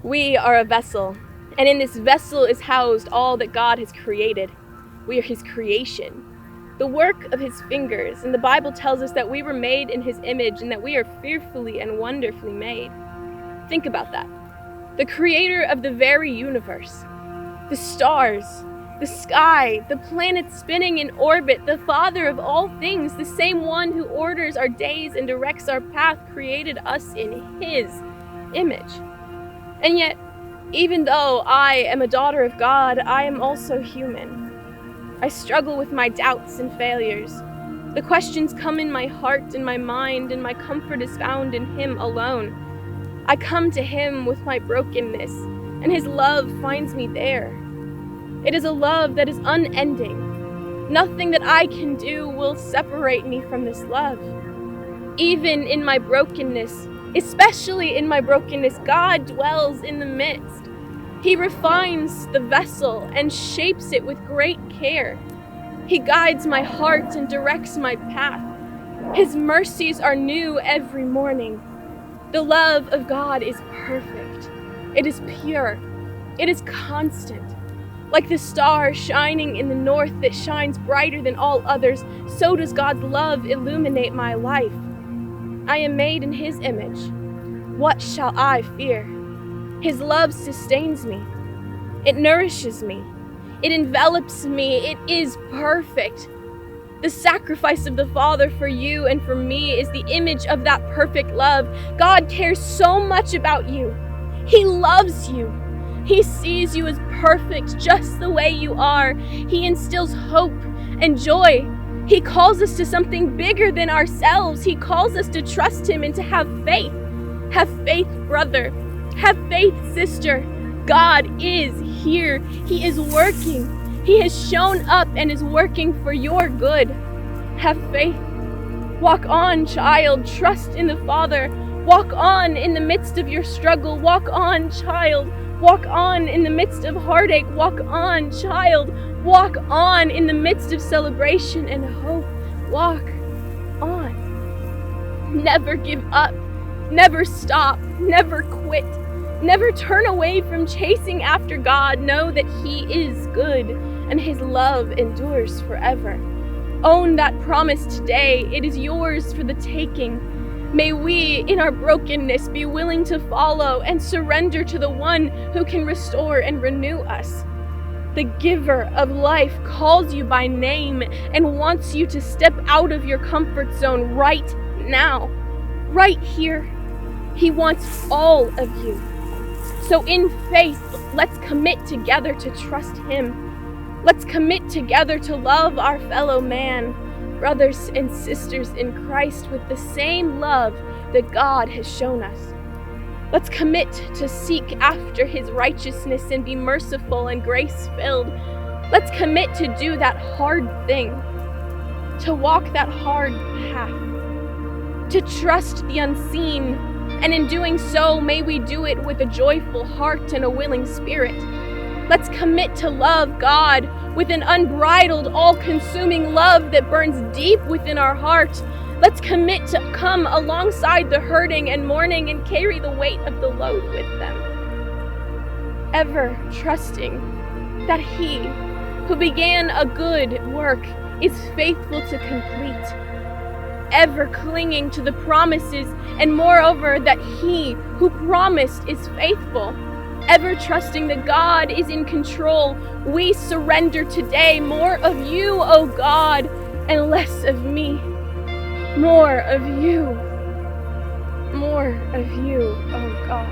We are a vessel, and in this vessel is housed all that God has created. We are his creation, the work of his fingers, and the Bible tells us that we were made in his image and that we are fearfully and wonderfully made. Think about that. The creator of the very universe, the stars, the sky, the planets spinning in orbit, the Father of all things, the same one who orders our days and directs our path, created us in his image. And yet, even though I am a daughter of God, I am also human. I struggle with my doubts and failures. The questions come in my heart and my mind, and my comfort is found in him alone. I come to him with my brokenness, and his love finds me there. It is a love that is unending. Nothing that I can do will separate me from this love. Even in my brokenness, especially in my brokenness, God dwells in the midst. He refines the vessel and shapes it with great care. He guides my heart and directs my path. His mercies are new every morning. The love of God is perfect. It is pure. It is constant. Like the star shining in the north that shines brighter than all others, so does God's love illuminate my life. I am made in his image. What shall I fear? His love sustains me. It nourishes me. It envelops me. It is perfect. The sacrifice of the Father for you and for me is the image of that perfect love. God cares so much about you. He loves you. He sees you as perfect just the way you are. He instills hope and joy. He calls us to something bigger than ourselves. He calls us to trust him and to have faith. Have faith, brother. Have faith, sister. God is here. He is working. He has shown up and is working for your good. Have faith. Walk on, child. Trust in the Father. Walk on in the midst of your struggle. Walk on, child. Walk on in the midst of heartache. Walk on, child. Walk on in the midst of celebration and hope. Walk on. Never give up. Never stop. Never quit. Never turn away from chasing after God. Know that he is good and his love endures forever. Own that promise today. It is yours for the taking. May we, in our brokenness, be willing to follow and surrender to the one who can restore and renew us. The giver of life calls you by name and wants you to step out of your comfort zone right now, right here. He wants all of you. So in faith, let's commit together to trust him. Let's commit together to love our fellow man, brothers and sisters in Christ, with the same love that God has shown us. Let's commit to seek after his righteousness and be merciful and grace-filled. Let's commit to do that hard thing, to walk that hard path, to trust the unseen, and in doing so, may we do it with a joyful heart and a willing spirit. Let's commit to love God with an unbridled, all-consuming love that burns deep within our heart. Let's commit to come alongside the hurting and mourning and carry the weight of the load with them. Ever trusting that he who began a good work is faithful to complete. Ever clinging to the promises, and moreover that he who promised is faithful. Ever trusting that God is in control, we surrender today. More of you, O God, and less of me. More of you. More of you, O God.